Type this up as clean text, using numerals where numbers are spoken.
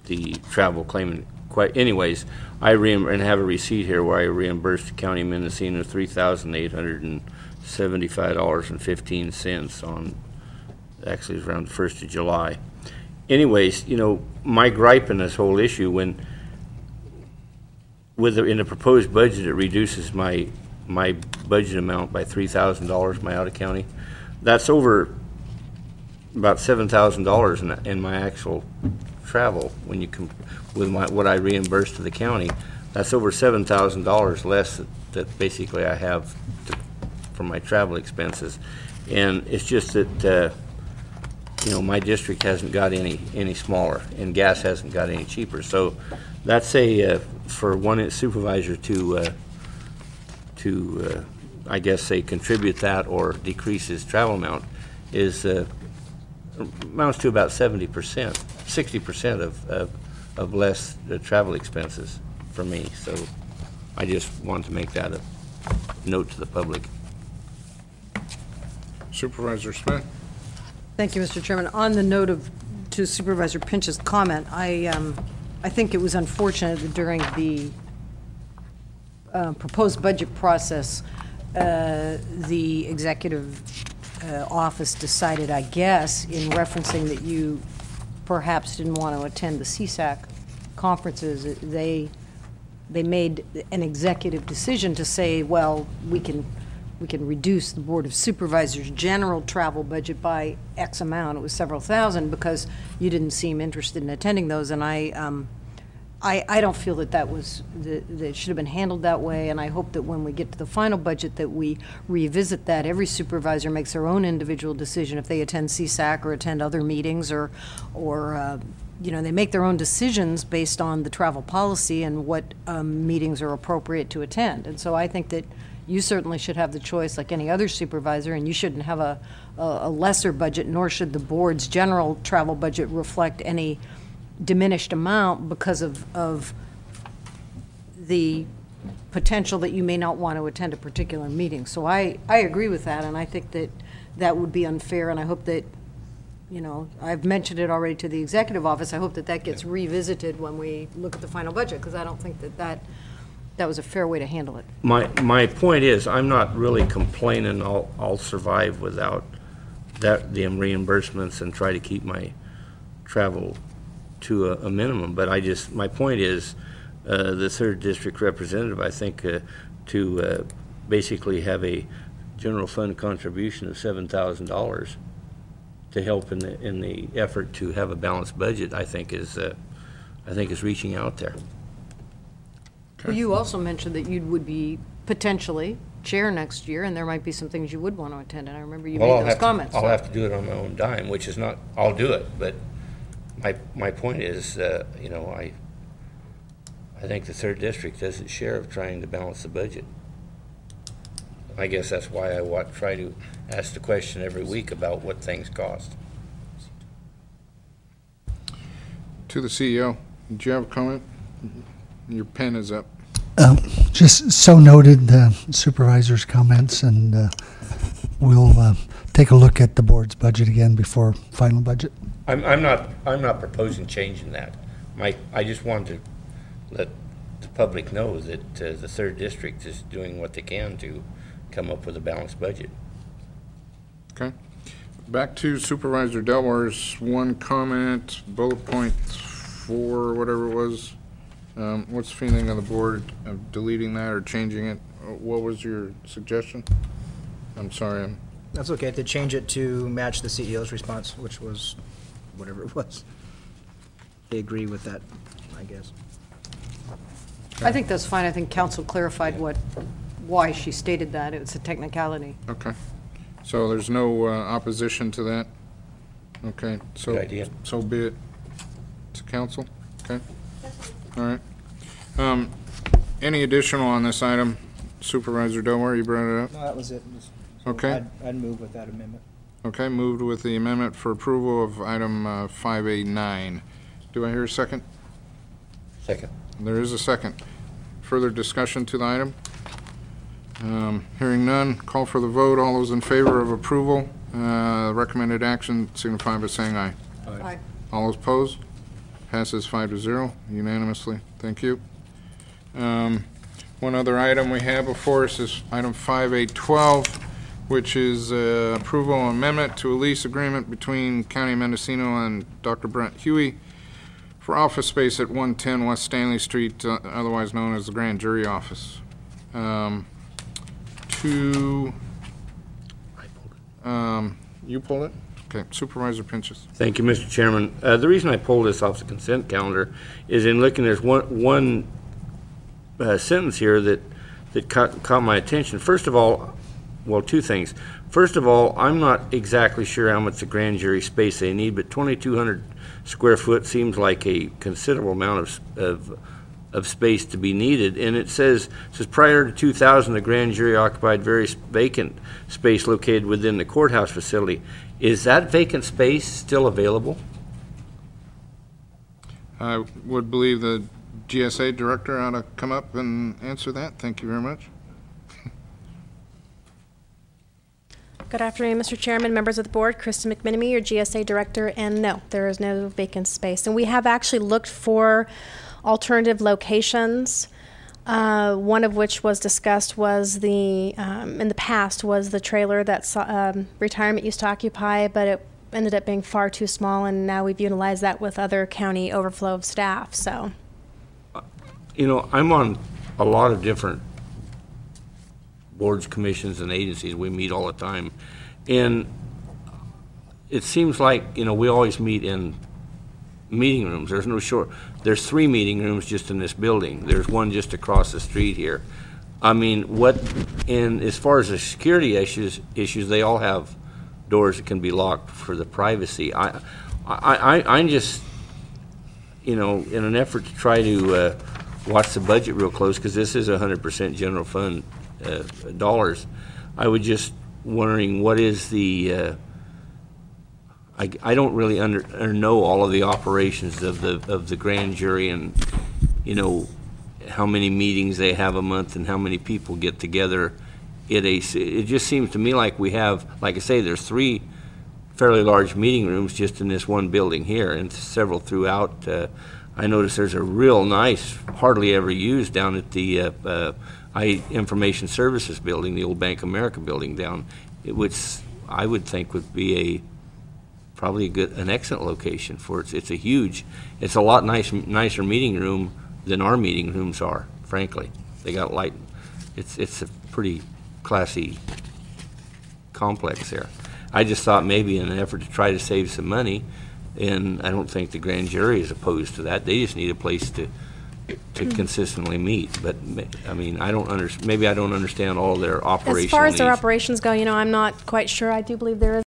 the travel claimant. Quite, anyways, and have a receipt here where I reimbursed the county of Mendocino $3,875.15 on, actually it was around the 1st of July. Anyways, you know, my gripe in this whole issue, in the proposed budget, it reduces my budget amount by $3,000, my out of county. That's over about $7,000 in my actual travel when you with what I reimburse to the county. That's over $7,000 less that basically I have for my travel expenses, and it's just that you know, my district hasn't got any smaller, and gas hasn't got any cheaper. So that's for one supervisor to I guess say contribute that or decrease his travel amount is amounts to about 70%, 60% of less travel expenses for me. So I just want to make that a note to the public. Supervisor Smith. Thank you, Mr. Chairman. On the note to Supervisor Pinch's comment, I think it was unfortunate that during the proposed budget process, the executive office decided, I guess, in referencing that you perhaps didn't want to attend the CSAC conferences, they made an executive decision to say, well, we can reduce the Board of Supervisors' general travel budget by X amount. It was several thousand because you didn't seem interested in attending those, and I don't feel that it should have been handled that way, and I hope that when we get to the final budget that we revisit that. Every supervisor makes their own individual decision if they attend CSAC or attend other meetings or you know, they make their own decisions based on the travel policy and what meetings are appropriate to attend. And so I think that you certainly should have the choice like any other supervisor, and you shouldn't have a lesser budget, nor should the board's general travel budget reflect any diminished amount because of the potential that you may not want to attend a particular meeting. So I agree with that, and I think that that would be unfair, and I hope that, you know, I've mentioned it already to the executive office, I hope that that gets revisited when we look at the final budget, because I don't think that was a fair way to handle it. My point is, I'm not really complaining I'll survive without the reimbursements and try to keep my travel to a minimum, but my point is, the 3rd District representative, I think, to basically have a general fund contribution of $7,000 to help in the effort to have a balanced budget, I think is reaching out there. Well, you also mentioned that you would be potentially chair next year, and there might be some things you would want to attend, and I remember you made those comments. I'll have to do it on my own dime, which is not, I'll do it, but my point is, you know, I think the 3rd District does its share of trying to balance the budget. I guess that's why I try to ask the question every week about what things cost. To the CEO, do you have a comment? Your pen is up. Just so noted, supervisors' comments, and we'll take a look at the board's budget again before final budget. I'm not proposing changing that. I just want to let the public know that the 3rd District is doing what they can to come up with a balanced budget. Okay. Back to Supervisor Delwar's one comment, bullet point 4, whatever it was. What's the feeling of the board of deleting that or changing it? What was your suggestion? I'm sorry. That's okay, to change it to match the CEO's response, which was whatever it was. They agree with that, I guess. I think that's fine. I think council clarified why she stated that. It was a technicality. Okay. So there's no opposition to that? Okay. So, good idea. So be it to council? Okay. All right. Any additional on this item? Supervisor Delwar, you brought it up? No, that was it. So okay. I'd move with that amendment. Okay, moved with the amendment for approval of item 5A9. Do I hear a second? Second. There is a second. Further discussion to the item? Hearing none, call for the vote. All those in favor of approval, recommended action, signify by saying aye. Aye. All those opposed? Passes 5-0 unanimously. Thank you. One other item we have before us is item 5812, which is approval amendment to a lease agreement between County of Mendocino and Dr. Brent Huey for office space at 110 West Stanley Street, otherwise known as the Grand Jury Office. You pulled it? Okay, Supervisor Pinches. Thank you, Mr. Chairman. The reason I pulled this off the consent calendar is in looking, there's one sentence here that caught my attention. First of all, well, two things. First of all, I'm not exactly sure how much the grand jury space they need, but 2,200 square foot seems like a considerable amount of space to be needed. And it says prior to 2000, the grand jury occupied various vacant space located within the courthouse facility. Is that vacant space still available? I would believe the GSA director ought to come up and answer that. Thank you very much. Good afternoon, Mr. Chairman, members of the board. Kristen McMenemy, your GSA director, and no, there is no vacant space. And we have actually looked for alternative locations. One of which was discussed was the, in the past, was the trailer that retirement used to occupy, but it ended up being far too small, and now we've utilized that with other county overflow of staff, so. You know, I'm on a lot of different boards, commissions, and agencies. We meet all the time. And it seems like, you know, we always meet in meeting rooms. There's 3 meeting rooms just in this building. There's one just across the street here. I mean, and as far as the security issues, they all have doors that can be locked for the privacy. I'm just, you know, in an effort to try to watch the budget real close, because this is 100% general fund dollars. I was just wondering what is the I don't really know all of the operations of the grand jury, and you know how many meetings they have a month and how many people get together. It just seems to me like we have, like I say, there's 3 fairly large meeting rooms just in this one building here, and several throughout. I noticed there's a real nice, hardly ever used, down at the Information Services building, the old Bank of America building down, which I would think would be probably an excellent location for it. It's a lot nicer meeting room than our meeting rooms are, frankly. They got light. It's a pretty classy complex there. I just thought maybe in an effort to try to save some money, and I don't think the grand jury is opposed to that. They just need a place to consistently meet. But I mean, maybe I don't understand all their operational As far as their needs. operations go, you know, I'm not quite sure. I do believe there is